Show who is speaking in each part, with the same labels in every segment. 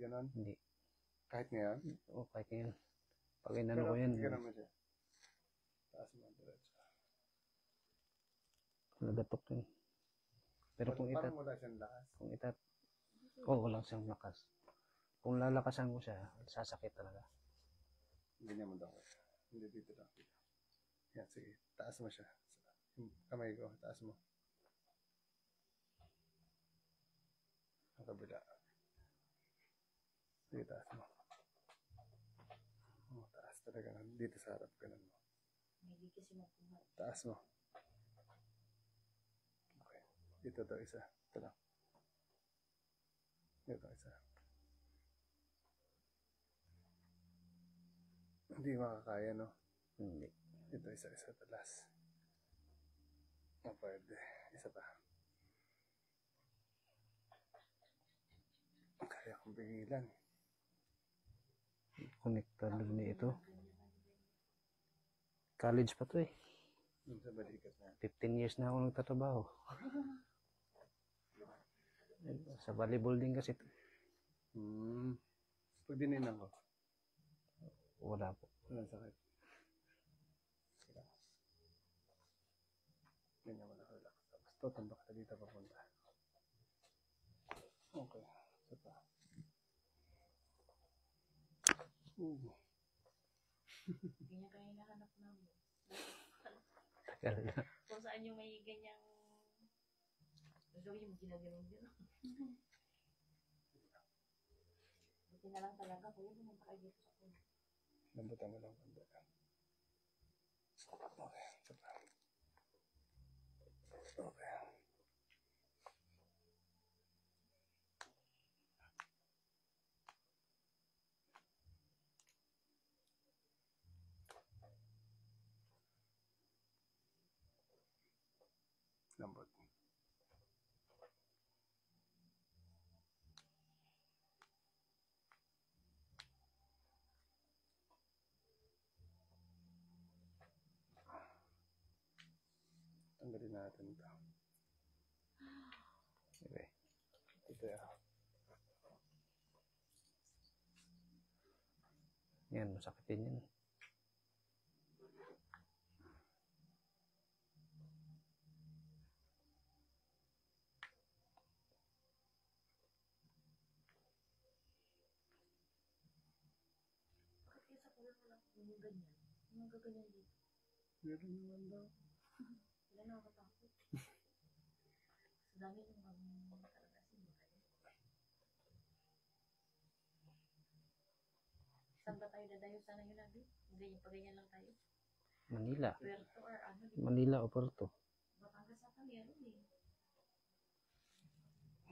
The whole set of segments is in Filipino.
Speaker 1: Ganon?
Speaker 2: Hindi.
Speaker 1: Kahit ngayon?
Speaker 2: O, kahit ngayon. Pag inano ko yan,
Speaker 1: Ganon mo siya. Taas mo ang diretso.
Speaker 2: nagatok yun. Pero kung
Speaker 1: Parang wala siyang lakas.
Speaker 2: wala siyang lakas. Kung lalakasan ko siya, sasakit talaga.
Speaker 1: Ganyan mo daw. Hindi dito lang. Yan, sige. Taas mo siya. Kamay ko, taas mo. Ang kabila. Sige, taas mo. Oh, taas talaga. Dito sa harap ka lang mo. Taas mo. Okay. Dito daw isa. Ito lang. Dito isa. Hindi makakaya, no?
Speaker 2: Hindi.
Speaker 1: Ito isa talas. Oh, pwede. Isa pa. Kaya kong pigilan.
Speaker 2: Konektado na ito. College pa to eh.
Speaker 1: Sa balikat na.
Speaker 2: 15 years na ako nagtatrabaho. Sa volleyball din kasi ito.
Speaker 1: Pag dininan ko.
Speaker 2: Wala po.
Speaker 1: Walang sakit. Ganyan mo na relax. Tapos tutambak ka dito papunta. Okay. Isa pa.
Speaker 3: Ganyan kayo hinahanap namin.
Speaker 2: Tagal na.
Speaker 3: Kung saan yung may ganyang gawin yung ginaganon din. Buti na lang talaga. Kuya, pumunta kayo dito sa puno.
Speaker 1: Lambutan mo lang kanda. Okay. Isa pa. Okay. Lambot. Tanggalin natin ito.
Speaker 2: Okay.
Speaker 1: Ito yan.
Speaker 2: Yan, masakit din yan.
Speaker 3: Bakit kayo sa puno lang yung ganyan? Yung gaganyan dito.
Speaker 1: Meron naman daw.
Speaker 3: Wala nakakatakot. Sa dami ng mga kalagasin mo kayo. Saan ba tayo dadayo sana yun, Abi? Ganyan lang tayo.
Speaker 2: Manila.
Speaker 3: Puerto or ano?
Speaker 2: Manila o Puerto.
Speaker 3: Batangas ata meron eh.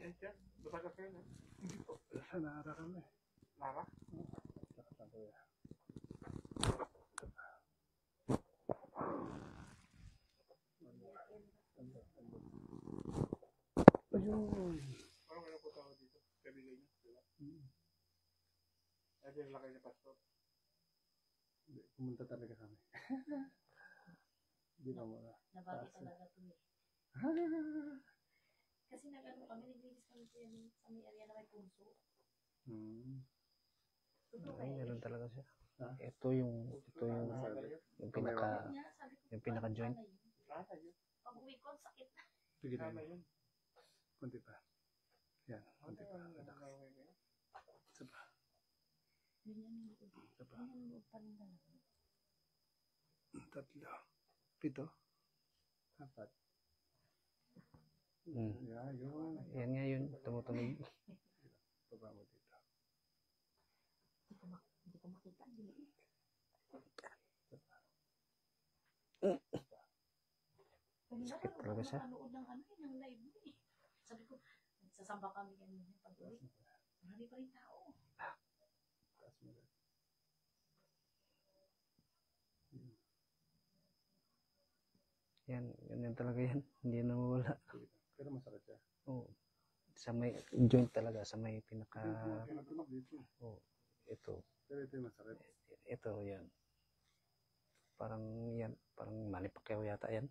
Speaker 1: Yan siya. Batangas kayo na. Hindi po. Sa Nara kami. Nara? Nakatan ko yan. Ayun. Parang wala po tao dito. Kabila niya. Diba? Ay, din laki niya, Pastor. Hindi, pumunta talaga kami. Hindi na muna.
Speaker 3: Nabati talaga ito eh. Kasi nag-ano kami, naglinis kami sa may area na may punso. Totoo
Speaker 2: Ay,
Speaker 3: eh.
Speaker 2: meron talaga siya.
Speaker 1: Ha?
Speaker 2: Ito yung pinaka joint.
Speaker 3: Pag uwi ko, ang sakit na.
Speaker 1: Sige na yun. Kunti pa. Yan, kunti pa. Relax. Isa pa.
Speaker 3: Ganyan mo.
Speaker 1: Isa pa.
Speaker 3: Ganyan mo pa rin talaga.
Speaker 1: 3. 7. 4. Yeah, yun.
Speaker 2: Yan nga yun, tumutunog.
Speaker 1: Baba mo dito.
Speaker 3: Hindi ko makita.
Speaker 2: Sakit talaga siya.
Speaker 3: Nakanood ng ng live mo eh. Sabi ko, nagsasamba kami kanina pag uwi. Marami pa rin tao.
Speaker 1: Taas mo rin.
Speaker 2: Yan talaga yan. Hindi na mawala.
Speaker 1: Pero masakit siya.
Speaker 2: Oo. Sa may joint talaga, sa may pinaka... Oo. Ito.
Speaker 1: Pero ito yung masakit.
Speaker 2: Ito, yan. Parang yan. Parang Manny Pacquiao yata yan.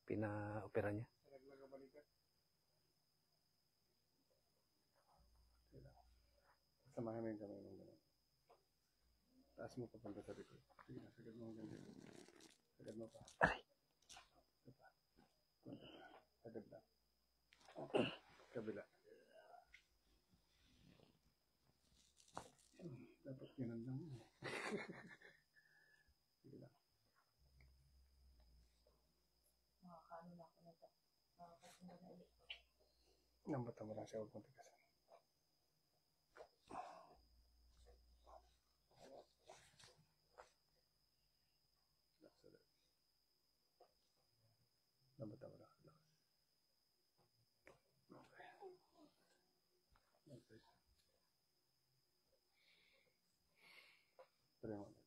Speaker 2: Pina-opera niya.
Speaker 1: Samahin mo yung kamay mo gano'n. Taas mo papunta sa likod. Sige na, sagad mo hanggang dito. Sagad mo pa. Ito pa. Sagad lang. Kabila. Dapat ganun lang. Sige lang.
Speaker 3: Makakaano na ako nito. Makakasunod na ulit.
Speaker 1: Nambata mo lang siya. Huwag mong tigasan. Nambata mo lang. Okay. Okay. Tuloy mo ulit.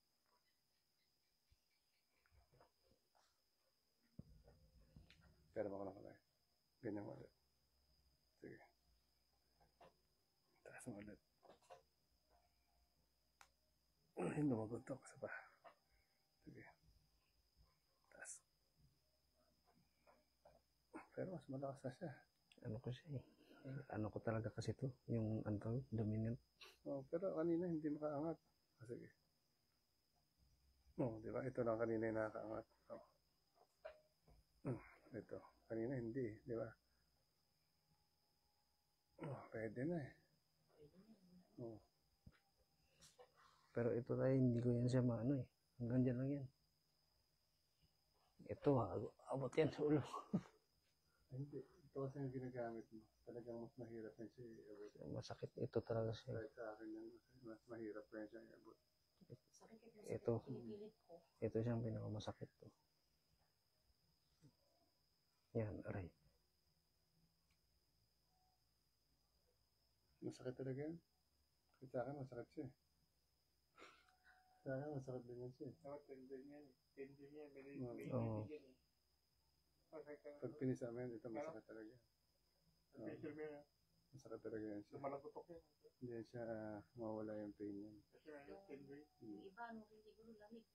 Speaker 1: Pero mo ko na pala. Ganyan mo ulit. Sige. Taas mo ulit. Ay, lumabot ako sa pa. Sige. Taas. Pero mas malakas na siya.
Speaker 2: Ano ko siya eh. Ano ko talaga kasi to. Yung ano, dominant.
Speaker 1: Oh, pero kanina hindi makaangat. Ah, sige. Oh, di ba? Ito lang kanina yung nakakaangat. Oh. Ito. Kanina hindi, di ba? Oh, pwede na eh. Oh.
Speaker 2: Pero ito tayo, hindi ko yan siya maano eh. Hanggang dyan lang yan. Ito abot yan sa ulo.
Speaker 1: Hindi. Ito kasi yung ginagamit mo. Talagang mas mahirap yan siya i-abot.
Speaker 2: Masakit ito talaga siya.
Speaker 1: Kahit sa akin yan, mas mahirap pa yan siya i-abot.
Speaker 3: Sakit kasi
Speaker 2: Ito.
Speaker 3: pinipilit ko.
Speaker 2: Ito siyang pinakamasakit to. Yan, aray.
Speaker 1: Masakit talaga yan. Kahit sa akin, masakit siya eh. Sa akin, masakit din yan siya eh.
Speaker 4: Tendon yan. Tendon yan.
Speaker 2: Oo.
Speaker 1: Pag pinisama yan, ito masakit talaga.
Speaker 4: Picture mo yan.
Speaker 1: Masakit talaga yan siya.
Speaker 4: Lumalagotok yan.
Speaker 1: Hindi yan siya mawala yung pain yan.
Speaker 4: Kasi may tendon.
Speaker 3: Yung iba, no, hindi ko lamig.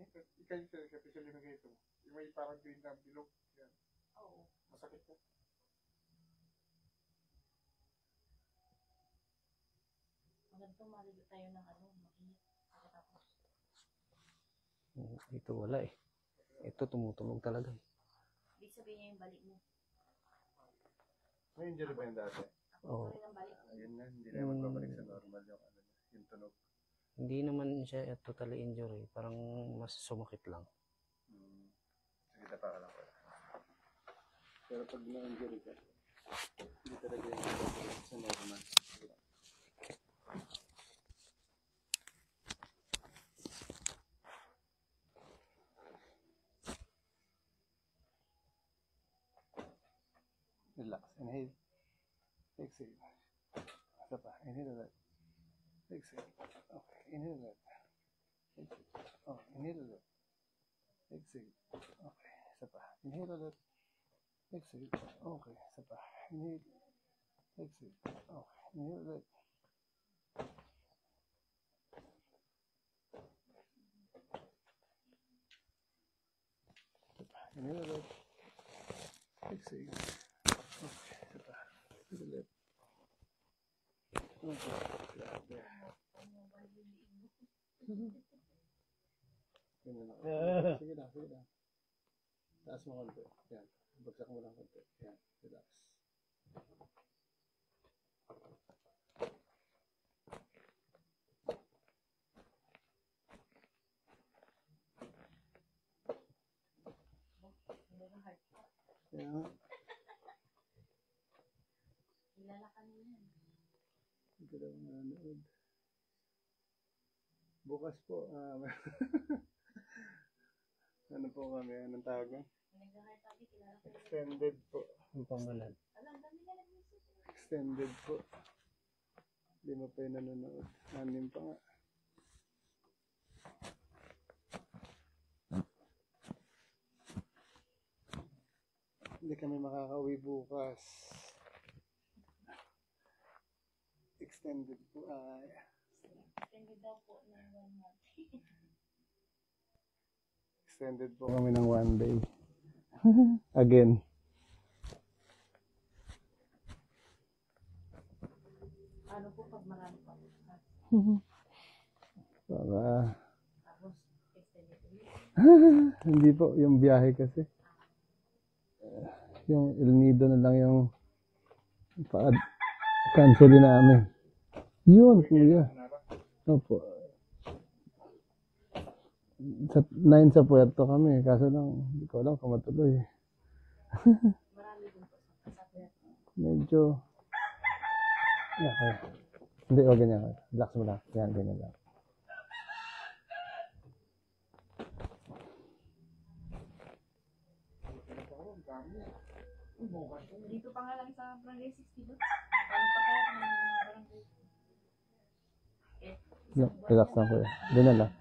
Speaker 4: Ikaw yung sa picture mo ganito. Yung may parang green na bilog. Yan.
Speaker 3: Oo.
Speaker 4: Masakit ka.
Speaker 3: Maganda maligo tayo ng ano, mainit. Pagkatapos.
Speaker 2: Ito wala eh. Ito tumutunog talaga eh.
Speaker 3: Ibig sabihin niya yung balik mo.
Speaker 1: May injury ba yung dati?
Speaker 2: Oo.
Speaker 3: Tuloy ng balik mo.
Speaker 1: Ayun na, hindi na yung magbabalik sa normal yung ano, yung tunog.
Speaker 2: Hindi naman siya totally injury. Parang mas sumakit lang.
Speaker 1: Sige, tapa ka lang. Pero pag na-injury ka, hindi talaga yung magbabalik sa normal. Relax. Inhale. Exhale. Isa pa. Inhale ulit. Exhale. Okay. Inhale ulit. Exhale. Oh, inhale ulit. Exhale. Okay. Isa pa. Inhale ulit. Exhale. Okay. Isa pa. Inhale. Exhale. Okay. Inhale ulit. Isa pa. Inhale ulit. Exhale. Okay. Isa pa. Inhale ulit. Okay. Grabe. Ganun ako. Sige lang, sige lang. Taas mo konti. Yan. Bagsak mo lang konti. Yan. Relax. Yan.
Speaker 3: Kilala ka na yan.
Speaker 1: Ito lang nanonood. Bukas po, ano po kami, anong tawag mo?
Speaker 3: Nag-heart tabi, kilala ko yan.
Speaker 1: Extended po.
Speaker 2: Ang pamalan.
Speaker 3: Alam, dami na nag-message.
Speaker 1: Extended po. Hindi mo pa yung nanonood. 6 pa nga. Hindi kami makakauwi bukas. Extended po.
Speaker 3: Extended daw po ng 1 month.
Speaker 1: Extended po kami ng 1 day. Again.
Speaker 3: Ano po pag marami pa po?
Speaker 1: Para,
Speaker 3: Tapos, extended week.
Speaker 1: hindi po, yung biyahe kasi. Yung El Nido na lang yung cancel namin. Yun, kuya. Opo. Sa 9 sa Puerto kami, kaso lang, hindi ko alam kung matuloy.
Speaker 3: Marami din po sa Puerto.
Speaker 1: Medyo, okay. Hindi, o ganyan. Relax mo lang. Yan, ganyan lang.
Speaker 3: Dito pa nga lang sa Barangay 60 doon. Ano pa kaya kung ano yung barangay?
Speaker 1: Relax lang kuya. Ganyan lang.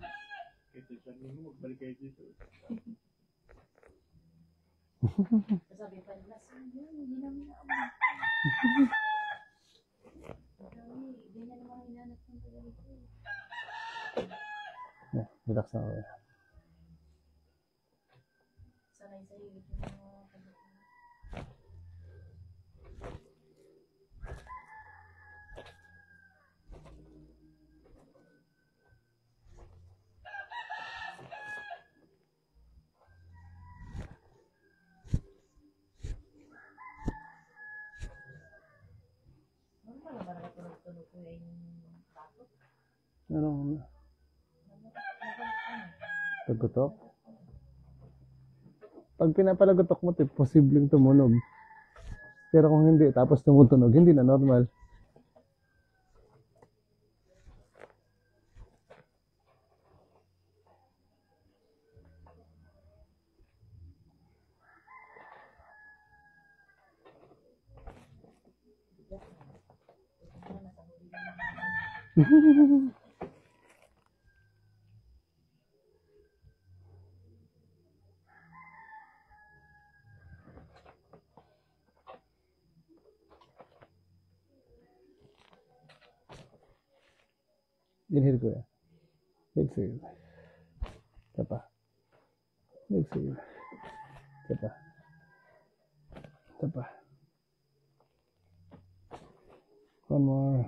Speaker 3: Sabi pa nila, hindi namin naaman. Ganyan ang mga hinanap ng tagal ko.
Speaker 1: Yeah, relax lang kuya.
Speaker 3: Sanay sa hilig yung mga tagal ko. Ano pala ba nakatulog-tulog ko yung bato?
Speaker 1: Anong pagutok? Pag pinapalagutok mo, posibleng tumunog. Pero kung hindi, tapos tumutunog, hindi na normal. Inhale kuya. Exhale. Isa pa. Exhale. Isa pa. Isa pa. One more.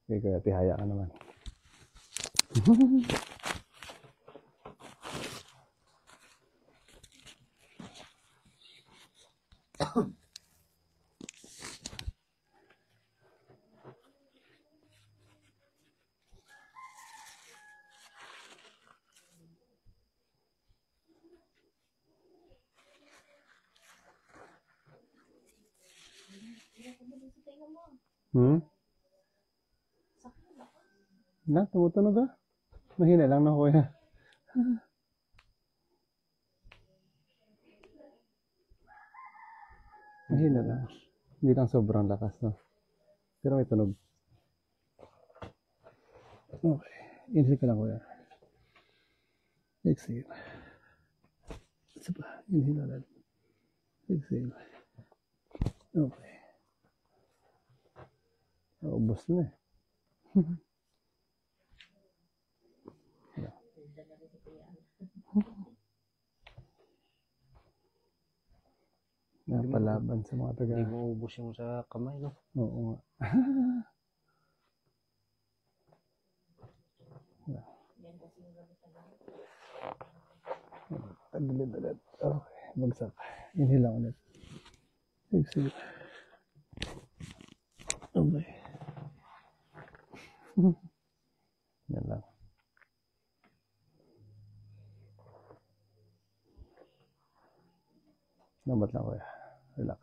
Speaker 1: Okay kuya, tihaya ka naman. Hmm? Na, tumutunog ah. Mahina lang na kuya. Mahina lang. Hindi lang sobrang lakas, no? Pero may tunog. Okay. Inhale ka lang kuya. Exhale. Isa pa. Inhale ulit. Exhale. Okay. Naubos na eh. Napalaban sa mga taga.
Speaker 2: Hindi mo ubos yung sa kamay, no?
Speaker 1: Oo nga. Tagilid ulit. Okay. Bagsak. Inhale lang ulit. Exhale. Okay. Yan lang. Lambat lang kuya. Relax.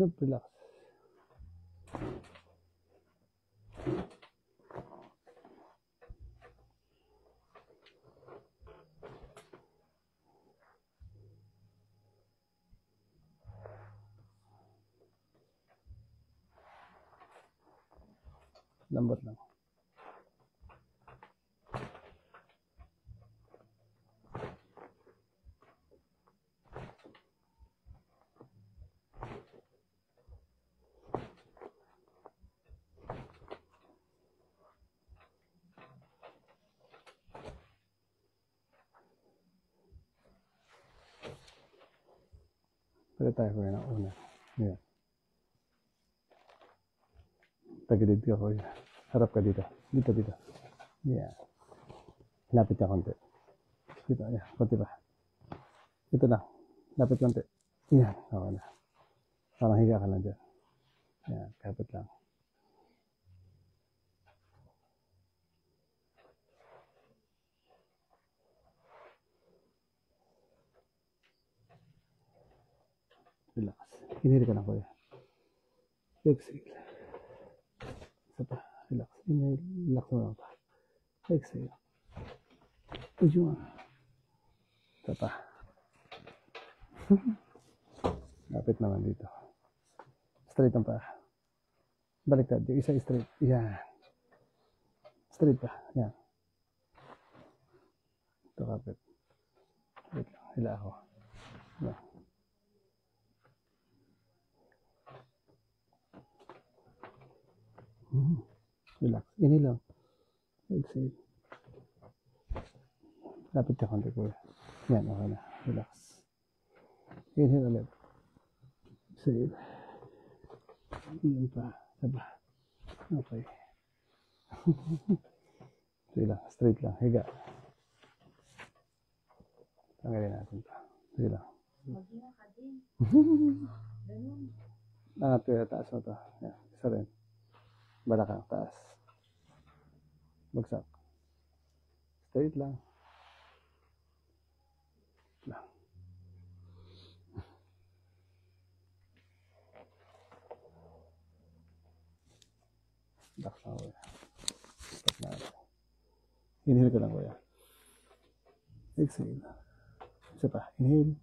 Speaker 1: Relax. Lambot lang. Pwede tayo kuya ng una. Ayan. Tagilid ka kuya. Harap ka dito. Dito. Ayan. Lapit ka konti. Dito, ayan. Konti pa. Ito lang. Lapit konti. Ayan. Okay na. Parang higa ka lang dyan. Ayan. Kapit lang. Relax. Inhale ka lang kuya. Exhale. Isa pa. Relax. Inhale. Relax mo lang pa. Exhale. Ujung. Isa pa. Lapit naman dito. Straight ang pa. Baliktad. Yung isa straight. Yan. Straight pa. Yan. Ito kapit. Wait lang. Hila ako. Yan. Relax. Inhale lang. Exhale. Lapit ka konti kuya. Yan. Okay na. Relax. Inhale ulit. Exhale. Yan pa. Saba. Okay. Sige lang. Straight lang. Higa. Tanggalin natin pa. Sige lang.
Speaker 3: Maghinga ka din. Ganun.
Speaker 1: Angat kuya. Taas mo to. Yan. Isa rin. Balakang. Taas. Bagsak. Straight lang. Lang. Relax lang kuya. Stop na natin. Inhale ka lang kuya. Exhale. Isa pa. Inhale.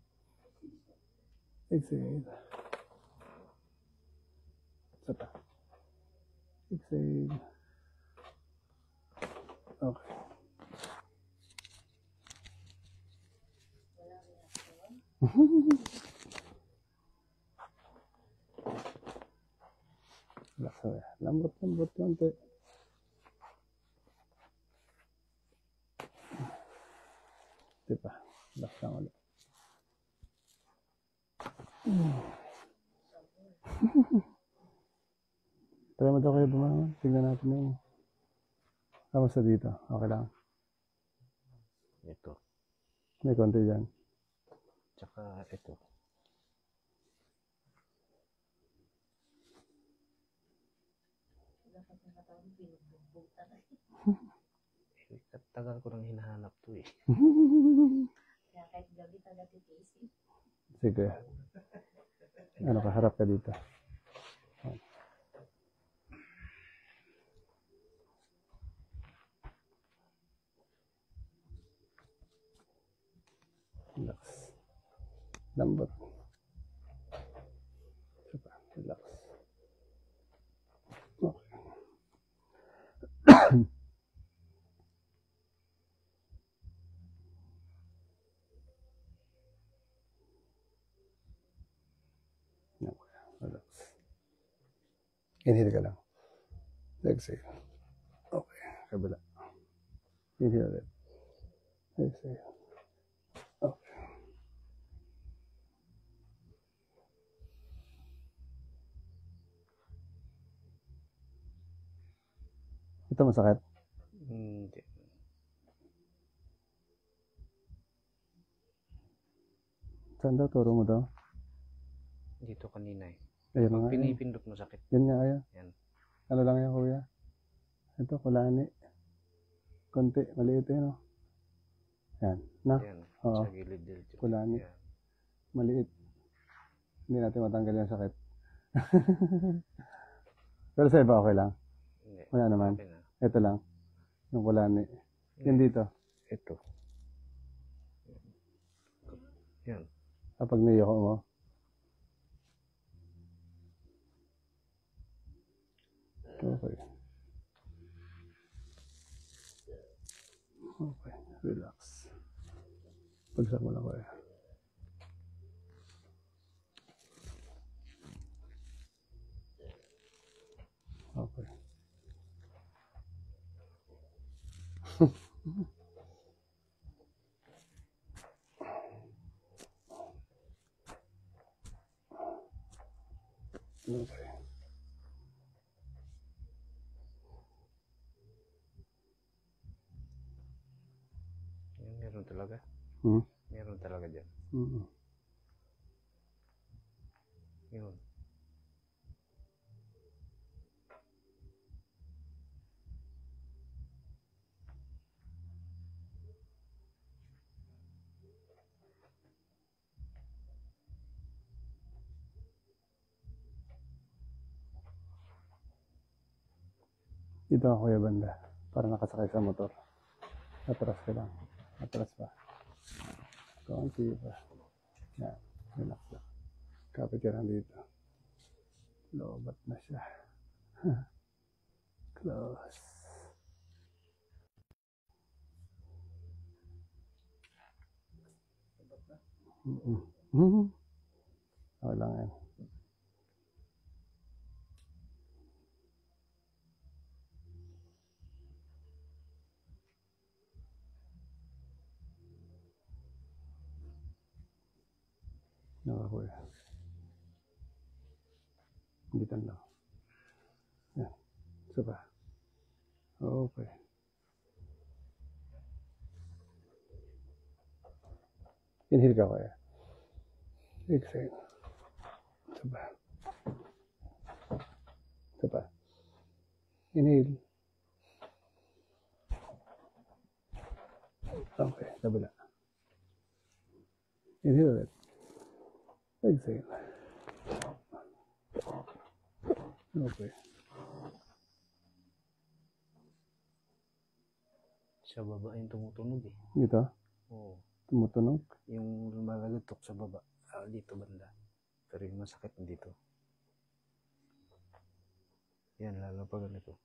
Speaker 1: Exhale. Isa pa. Exhale. Okay. Relax na. Lambot konti. Diba? Relax lang ulit. Try mo daw kayo bumangon. Tingnan natin yung kamusta dito. Okay lang.
Speaker 2: Ito.
Speaker 1: May konti dyan.
Speaker 2: Tsaka ito.
Speaker 3: Dapat nakatawag, binubugbog talaga.
Speaker 2: Tagal ko nang hinahanap to eh.
Speaker 3: Kaya kahit gabi talaga titiisin.
Speaker 1: Sige. Ano ka, harap ka dito. Relax. Lambot. Super. Relax. Okay. Relax. Inhale ka lang. Exhale. Okay. Kabila. Inhale ulit. Exhale. Okay. Ito masakit.
Speaker 2: Hindi.
Speaker 1: Saan daw? Turo mo daw?
Speaker 2: Dito kanina eh.
Speaker 1: Ayun
Speaker 2: Pag
Speaker 1: nga.
Speaker 2: pinipindot mo sakit.
Speaker 1: Yan nga ayan.
Speaker 2: Yan.
Speaker 1: Ano lang yan kuya? Ito, kulani. Konti, maliit eh no? Yan. Na?
Speaker 2: Yan.
Speaker 1: Oo.
Speaker 2: Sa gilid dito.
Speaker 1: Kulani.
Speaker 2: Yan.
Speaker 1: Maliit. Hindi natin matanggal yung sakit. Pero sa iba okay lang.
Speaker 2: Hindi.
Speaker 1: Wala naman.
Speaker 2: Okay na.
Speaker 1: Ito lang. Yung kulani. Yan dito.
Speaker 2: Ito. Yan.
Speaker 1: Kapag niyoko mo. Okay. Okay. Relax. Pagsak mo lang ko eh. Okay. Okay.
Speaker 2: Yan, meron talaga.
Speaker 1: Hmm?
Speaker 2: Meron talaga dyan.
Speaker 1: Mm.
Speaker 2: Yun.
Speaker 1: Dito ako kuya banda. Para nakasakay sa motor. Atras ka lang. Atras pa. Konti pa. Yan. Relax lang. Kapit ka lang dito. Lobat na siya. Close. Okay lang yan. Nakakuya. Dito lang. Yan. Isa pa. Okay. Inhale ka kuya. Exhale. Isa pa. Isa pa. Inhale. Okay. Kabila. Inhale ulit. Exhale. Okay.
Speaker 2: Sa baba yung tumutunog eh.
Speaker 1: Dito.
Speaker 2: Oo.
Speaker 1: Tumutunog.
Speaker 2: Yung lumalagatok sa baba. Dito banda. Pero yung masakit dito. Yan, lalo pa ganito.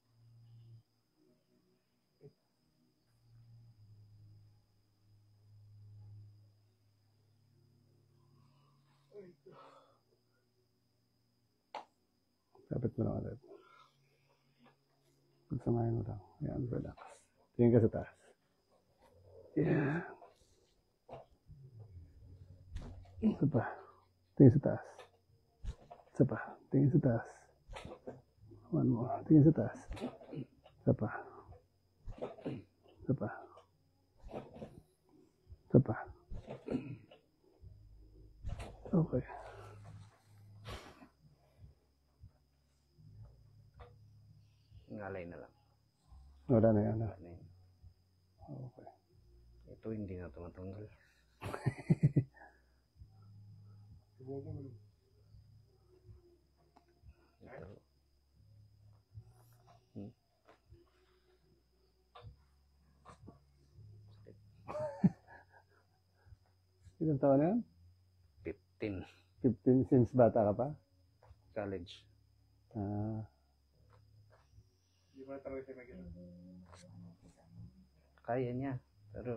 Speaker 1: Kapit mo lang ulit. Pagsamahin mo lang. Yan, relax. Tingin ka sa taas. Yan. Isa pa. Tingin sa taas. Isa pa. Tingin sa taas. One more. Tingin sa taas. Isa pa. Isa pa. Isa pa. Okay.
Speaker 2: Ngalay na lang.
Speaker 1: Wala na yan.
Speaker 2: Wala na yun.
Speaker 1: Okay.
Speaker 2: Ito hindi na tumatanggal. Ito.
Speaker 1: Ilang taon na yan?
Speaker 2: 15.
Speaker 1: 15 since bata ka pa?
Speaker 2: College.
Speaker 1: Ah.
Speaker 4: Hindi mo na talaga siya may ganun.
Speaker 2: Kaya niya. Pero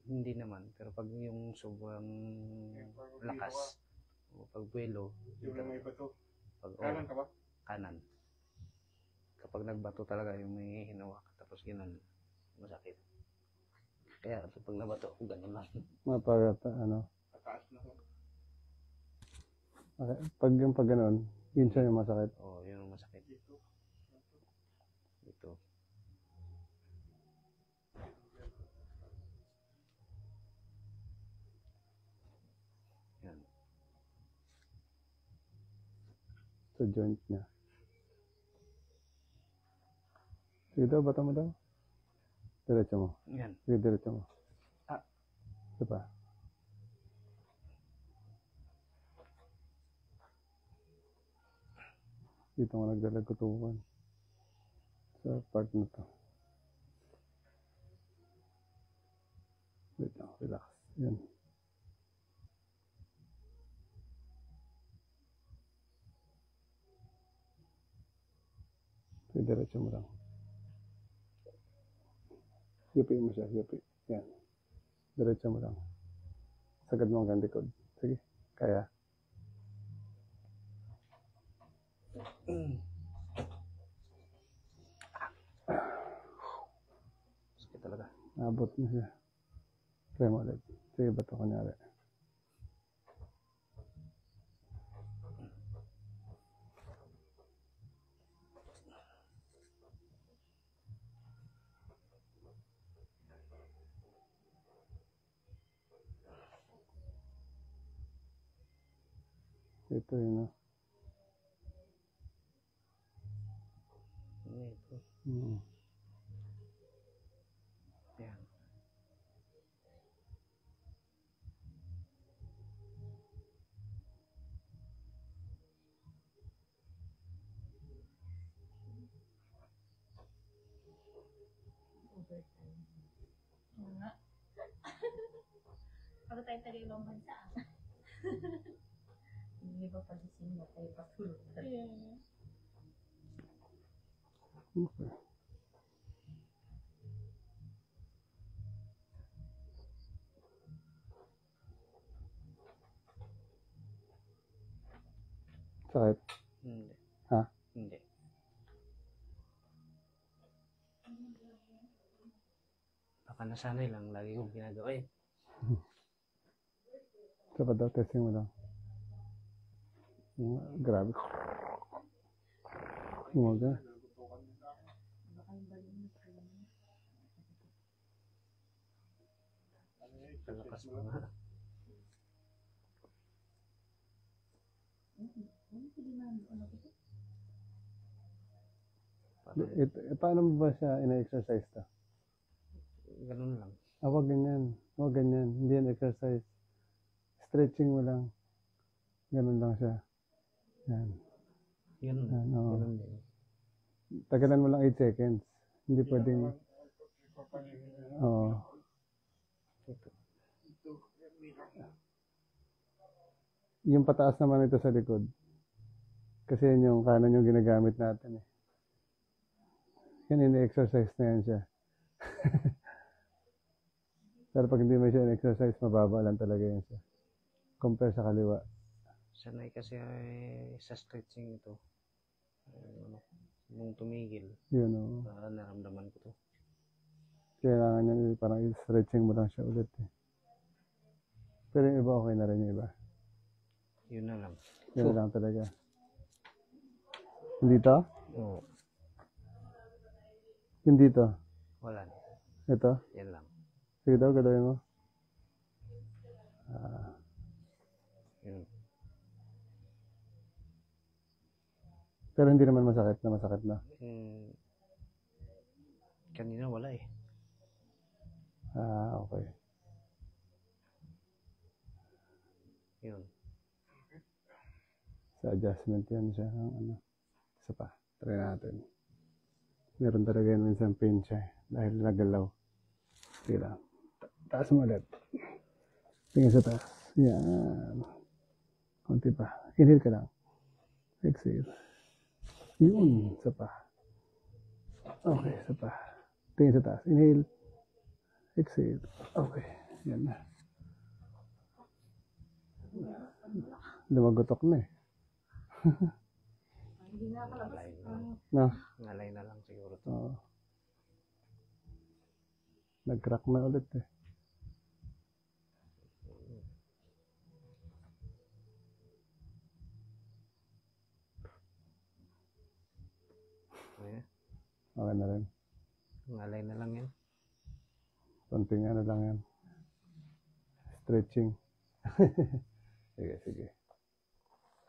Speaker 2: hindi naman. Pero pag yung sobrang lakas, o pag buwelo,
Speaker 4: Yung lang may bato.
Speaker 2: pag
Speaker 4: Kanan ka ba?
Speaker 2: kanan. Kapag nagbato talaga yung may hinawak, tapos ganun, masakit. Kaya pag nabato, ganun lang.
Speaker 1: Ano?
Speaker 4: Pataas na ko.
Speaker 1: Okay. Pag yung pag ganun, yun siya yung masakit.
Speaker 2: Oo, yun ang masakit.
Speaker 4: Dito.
Speaker 2: Dito. Yan.
Speaker 1: Sa joint niya. Sige daw, bata mo daw. Diretso mo.
Speaker 2: Yan.
Speaker 1: Sige, diretso mo.
Speaker 2: Ah.
Speaker 1: Isa pa. Dito nga nagdalag kutukan. Sa part na to. Wait lang, relax. Yan. So, diretso mo lang. Yupi mo siya, yupi. Yan. Diretso mo lang. Sagad mo hanggang likod. Sige, kaya.
Speaker 2: Sakit talaga.
Speaker 1: Abot na siya. Try mo ulit. Sige, bato kunyari. Ito yun, no?
Speaker 2: Ito.
Speaker 1: Mm.
Speaker 2: Yan.
Speaker 3: Overtime. Oo nga. Pag tayo tayo ibang bansa. Hindi ba pagising mo tayo patulog?
Speaker 1: Okay. Sakit.
Speaker 2: Hindi.
Speaker 1: Ha?
Speaker 2: Hindi. Baka nasanay lang. Lagi kong ginagawa eh.
Speaker 1: Dapat daw, testing mo lang. Grabe. Umaga.
Speaker 3: Baka yung balon na kayo.
Speaker 2: Kalakas mo nga.
Speaker 3: Sige na, ano ko ito?
Speaker 1: Paano mo ba siya ina-exercise to?
Speaker 2: Ganun lang.
Speaker 1: Wag ganyan. Wag ganyan. Hindi yan exercise. Stretching mo lang. Ganun lang siya. Yan.
Speaker 2: Yun.
Speaker 1: Yan, oo.
Speaker 2: Ganun din.
Speaker 1: Tagalan mo lang 8 seconds. Hindi pwedeng... Oo.
Speaker 2: Ito.
Speaker 1: Yung pataas naman ito sa likod. Kasi yun yung kanan yung ginagamit natin eh. Yan, ini-exercise na yan siya. Pero pag hindi mo siya in-exercise, mababa lang talaga yan siya. Compare sa kaliwa.
Speaker 2: Sanay kasi sa stretching ito. Ano, nung tumigil,
Speaker 1: Yun o.
Speaker 2: naramdaman ko to.
Speaker 1: Kailangan yan, parang i-stretching mo lang siya ulit eh. Pero yung iba, okay na rin yung iba.
Speaker 2: Yun na lang.
Speaker 1: Yun na lang talaga. Hindi to?
Speaker 2: Oo.
Speaker 1: Hindi to.
Speaker 2: Wala na.
Speaker 1: Ito?
Speaker 2: Yan lang.
Speaker 1: Sige daw, gagawin mo.
Speaker 2: Yun.
Speaker 1: Pero hindi naman masakit na.
Speaker 2: Kanina wala eh.
Speaker 1: Okay.
Speaker 2: Yun.
Speaker 1: Sa adjustment yan siya. Ano. Isa pa. Try natin. Meron talaga yan minsan pain siya eh, dahil nagalaw. Sige lang. Taas mo ulit. Tingin sa taas. Yan. Konti pa. Inhale ka lang. Exhale. Yun. Isa pa. Okay. Isa pa. Tingin sa taas. Inhale. Exhale. Okay. Yan na. Lumagotok na eh.
Speaker 3: Hindi na kalabas.
Speaker 2: Ngalay na lang.
Speaker 1: No?
Speaker 2: Ngalay na lang siguro to.
Speaker 1: Oo. Nag-crack na ulit eh.
Speaker 2: Ayan.
Speaker 1: Okay na rin.
Speaker 2: Ngalay na lang yan.
Speaker 1: Konting ano lang yan. Stretching. Sige, sige.